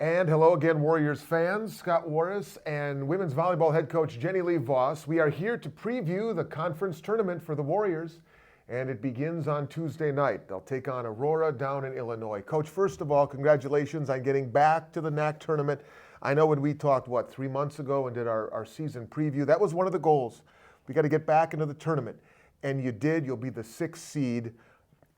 And hello again, Warriors fans. Scott Warras and women's volleyball head coach Jenilee Voss. We are here to preview the conference tournament for the Warriors, and it begins on Tuesday night. They'll take on Aurora down in Illinois. Coach, first of all, congratulations on getting back to the NACC tournament. I know when we talked, 3 months ago and did our season preview, that was one of the goals. We got to get back into the tournament, and you did. You'll be the 6th seed.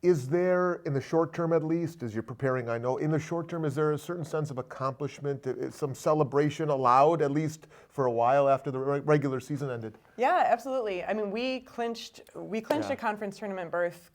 Is there, in the short term at least, as you're preparing, I know, in the short term, is there a certain sense of accomplishment, some celebration allowed, at least for a while after the regular season ended? Yeah, absolutely. I mean, we clinched a conference tournament berth,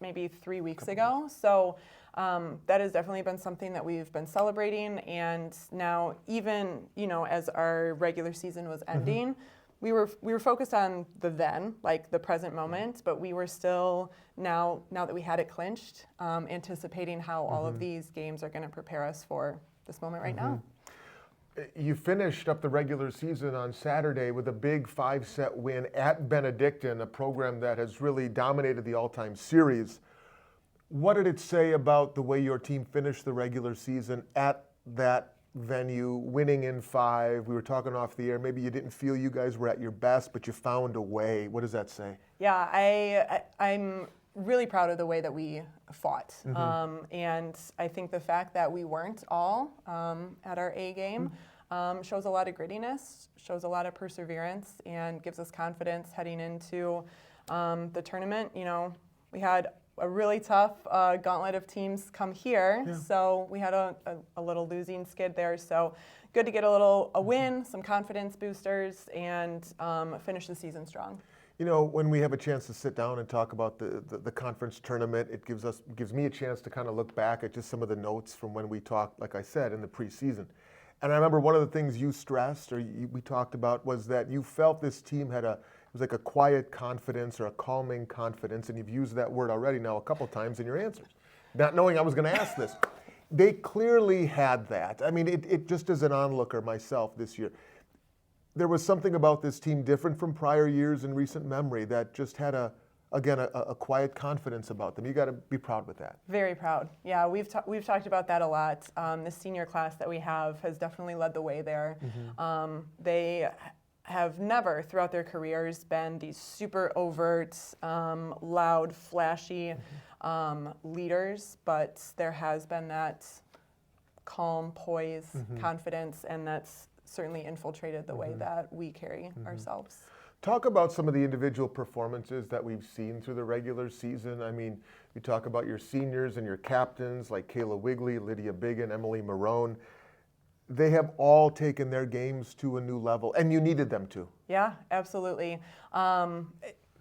maybe 3 weeks ago. So that has definitely been something that we've been celebrating. And now, even, as our regular season was ending, we were focused on the present moment, but we were still, now that we had it clinched, anticipating how all of these games are going to prepare us for this moment right now. You finished up the regular season on Saturday with a big 5-set win at Benedictine, a program that has really dominated the all-time series. What did it say about the way your team finished the regular season at that venue, winning in 5? We were talking off the air. Maybe you didn't feel you guys were at your best, but you found a way. What does that say? Yeah, I'm really proud of the way that we fought. And I think the fact that we weren't all at our A game shows a lot of grittiness, shows a lot of perseverance, and gives us confidence heading into the tournament. We had a really tough gauntlet of teams come here, so we had a little losing skid there. So good to get a win, some confidence boosters, and finish the season strong. When we have a chance to sit down and talk about the conference tournament, it gives me a chance to kind of look back at just some of the notes from when we talked, like I said, in the preseason. And I remember one of the things you stressed, or we talked about, was that you felt this team had it was like a quiet confidence or a calming confidence, and you've used that word already now a couple times in your answers, not knowing I was going to ask this. They clearly had that. I mean, it just as an onlooker myself this year, there was something about this team different from prior years in recent memory that just had a quiet confidence about them. You got to be proud with that. Very proud. Yeah, we've talked about that a lot. The senior class that we have has definitely led the way there. They have never throughout their careers been these super overt, loud, flashy leaders, but there has been that calm, poise, confidence, and that's certainly infiltrated the way that we carry ourselves. Talk about some of the individual performances that we've seen through the regular season. I mean, you talk about your seniors and your captains like Kayla Wigley, Lydia Biggin, Emily Marone. They have all taken their games to a new level, and you needed them to. Yeah, absolutely.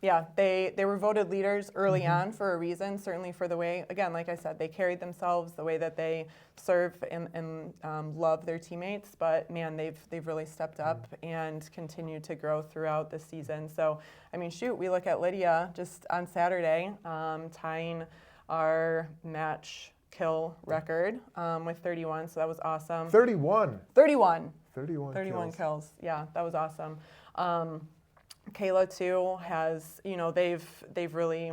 They were voted leaders early on for a reason, certainly for the way, again, like I said, they carried themselves, the way that they serve and love their teammates. But man, they've really stepped up and continued to grow throughout the season. So, I mean, we look at Lydia just on Saturday, tying our match kill record with 31, so that was awesome. 31 kills. Yeah, that was awesome. Kayla too has, they've really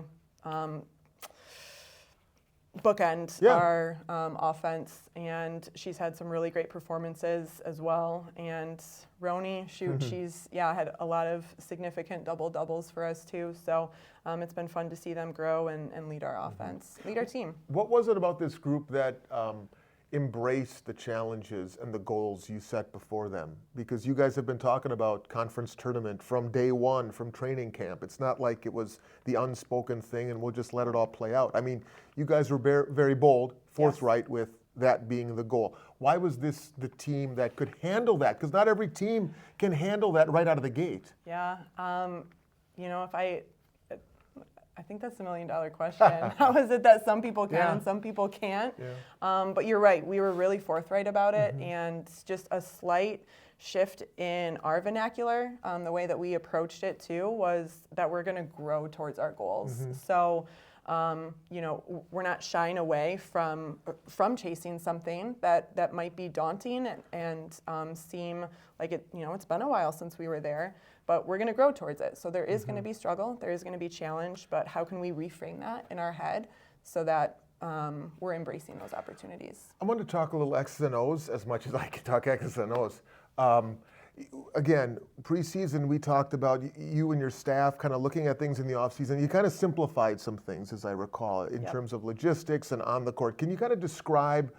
bookend our offense, and she's had some really great performances as well. And Roni, she's had a lot of significant doubles for us too. So it's been fun to see them grow and lead our offense, lead our team. What was it about this group that embraced the challenges and the goals you set before them? Because you guys have been talking about conference tournament from day one, from training camp. It's not like it was the unspoken thing and we'll just let it all play out. I mean, you guys were very bold, forthright with that being the goal. Why was this the team that could handle that? Because not every team can handle that right out of the gate. Yeah, I think that's $1 million question. How is it that some people can and some people can't? But you're right. We were really forthright about it, and just a slight shift in our vernacular, the way that we approached it too, was that we're going to grow towards our goals. So, we're not shying away from chasing something that might be daunting and seem like it's been a while since we were there. But we're going to grow towards it. So there is going to be struggle, there is going to be challenge, but how can we reframe that in our head so that we're embracing those opportunities. I want to talk a little X's and O's as much as I can talk X's and O's. Again, preseason, we talked about you and your staff kind of looking at things in the offseason. You kind of simplified some things, as I recall, in terms of logistics and on the court. Can you kind of describe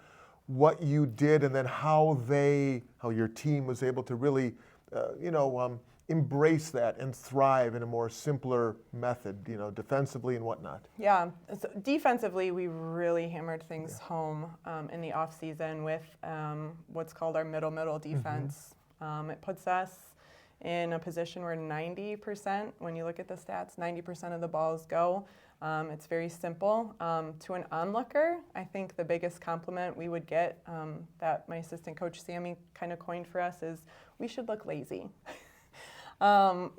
what you did and then how your team was able to really, embrace that and thrive in a more simpler method, defensively and whatnot? Yeah, so defensively, we really hammered things home in the offseason with what's called our middle defense. It puts us in a position where 90%, when you look at the stats, 90% of the balls go. It's very simple. To an onlooker, I think the biggest compliment we would get that my assistant coach Sammy kind of coined for us is we should look lazy. A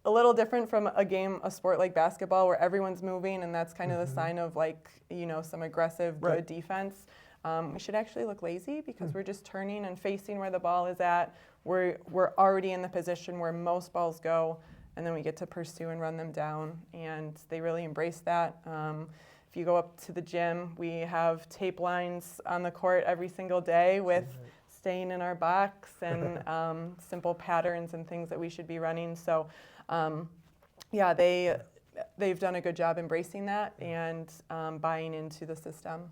little different from a sport like basketball where everyone's moving and that's kind of the sign of some aggressive, good defense. We should actually look lazy because we're just turning and facing where the ball is at. We're already in the position where most balls go, and then we get to pursue and run them down, and they really embrace that. If you go up to the gym, we have tape lines on the court every single day with staying in our box and simple patterns and things that we should be running. So, they've done a good job embracing that and buying into the system.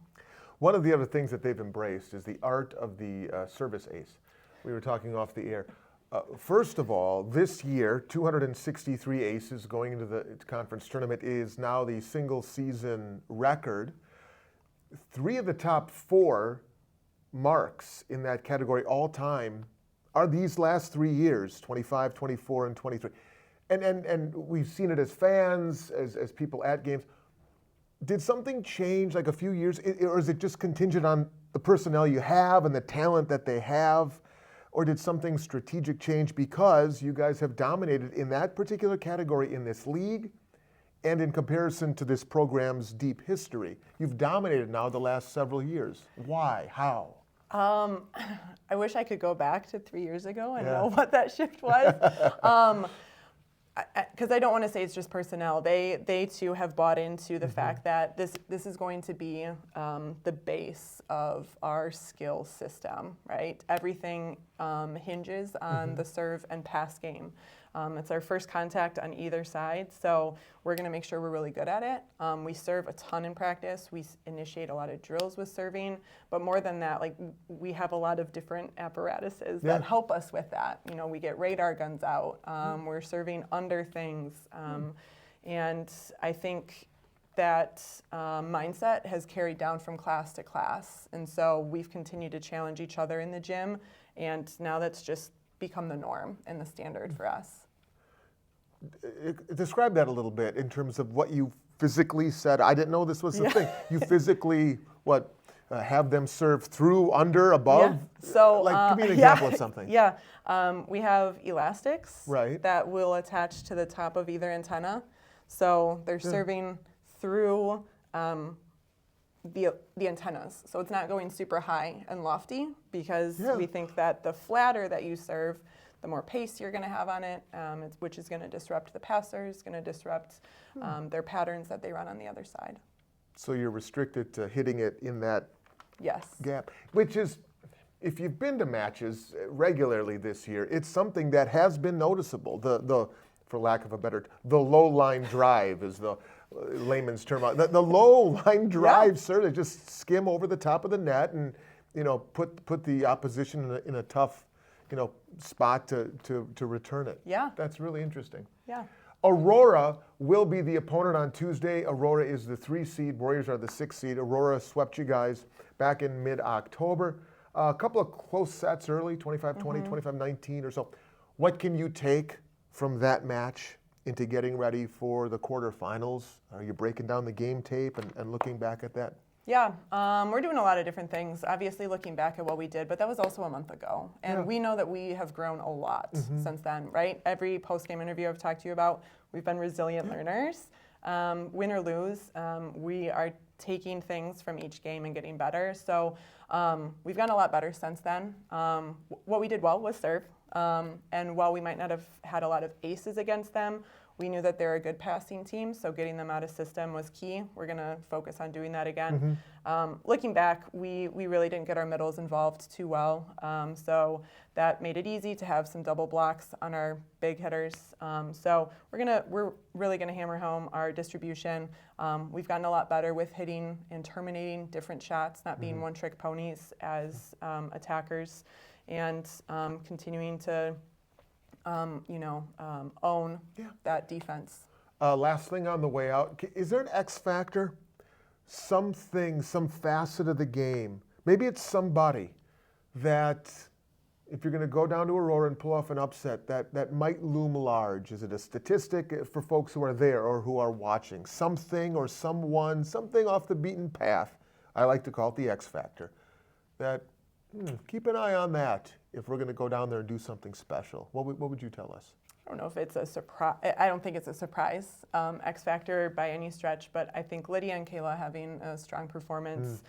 One of the other things that they've embraced is the art of the service ace. We were talking off the air. First of all, this year, 263 aces going into the conference tournament is now the single season record. 3 of the top 4 marks in that category all time are these last 3 years, 25, 24, and 23. And we've seen it as fans, as people at games. Did something change like a few years, or is it just contingent on the personnel you have and the talent that they have? Or did something strategic change because you guys have dominated in that particular category in this league and in comparison to this program's deep history? You've dominated now the last several years. Why? How? I wish I could go back to 3 years ago and know what that shift was. Because I don't want to say it's just personnel. They too have bought into the fact that this is going to be the base of our skill system, right? Everything hinges on the serve and pass game. It's our first contact on either side, so we're going to make sure we're really good at it. We serve a ton in practice. We initiate a lot of drills with serving, but more than that, we have a lot of different apparatuses that help us with that. We get radar guns out. We're serving under things, and I think that mindset has carried down from class to class, and so we've continued to challenge each other in the gym, and now that's just become the norm and the standard for us. Describe that a little bit in terms of what you physically said. I didn't know this was a thing. You physically, have them serve through, under, above? Yeah. So, give me an example of something. Yeah, we have elastics that will attach to the top of either antenna. So they're serving through the antennas. So it's not going super high and lofty because we think that the flatter that you serve, the more pace you're going to have on it, which is going to disrupt the passers, going to disrupt their patterns that they run on the other side. So you're restricted to hitting it in that gap, which is, if you've been to matches regularly this year, it's something that has been noticeable. The for lack of a better, the low line drive is the layman's term. The low line drive, sir, they just skim over the top of the net and put the opposition in a tough spot to return it. Yeah, that's really interesting. Yeah. Aurora will be the opponent on Tuesday. Aurora is the 3 seed. Warriors are the 6 seed. Aurora swept you guys back in mid-October. A couple of close sets early, 25-20, 25-19 or so. What can you take from that match into getting ready for the quarterfinals? Are you breaking down the game tape and looking back at that? Yeah, we're doing a lot of different things, obviously looking back at what we did, but that was also a month ago. And we know that we have grown a lot since then, right? Every post-game interview I've talked to you about, we've been resilient learners. Win or lose, we are taking things from each game and getting better. So we've gotten a lot better since then. What we did well was serve. And while we might not have had a lot of aces against them, We knew that they're a good passing team, so getting them out of system was key. We're going to focus on doing that again. Looking back, we really didn't get our middles involved too well, so that made it easy to have some double blocks on our big hitters. So we're really gonna hammer home our distribution. We've gotten a lot better with hitting and terminating different shots, not being one-trick ponies as attackers, and continuing to own that defense. Last thing on the way out, is there an X factor? Something, some facet of the game, maybe it's somebody that, if you're going to go down to Aurora and pull off an upset, that might loom large. Is it a statistic for folks who are there or who are watching? Something or someone, something off the beaten path. I like to call it the X factor. That, keep an eye on that if we're going to go down there and do something special. What would you tell us? I don't know if it's a surprise. I don't think it's a surprise X factor by any stretch, but I think Lydia and Kayla having a strong performance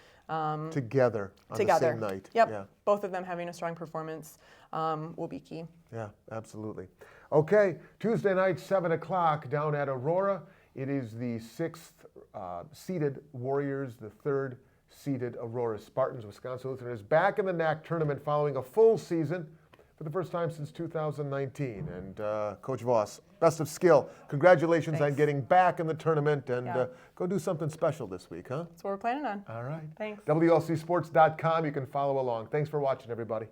together on the same night. Yep. Yeah. Both of them having a strong performance will be key. Yeah, absolutely. Okay, Tuesday night, 7 o'clock down at Aurora. It is the 6th seeded Warriors, the 3rd seeded Aurora Spartans. Wisconsin Lutheran is back in the NACC tournament following a full season for the first time since 2019. And Coach Voss, best of skill. Congratulations on getting back in the tournament, and go do something special this week, huh? That's what we're planning on. All right. Thanks. WLCsports.com. You can follow along. Thanks for watching, everybody.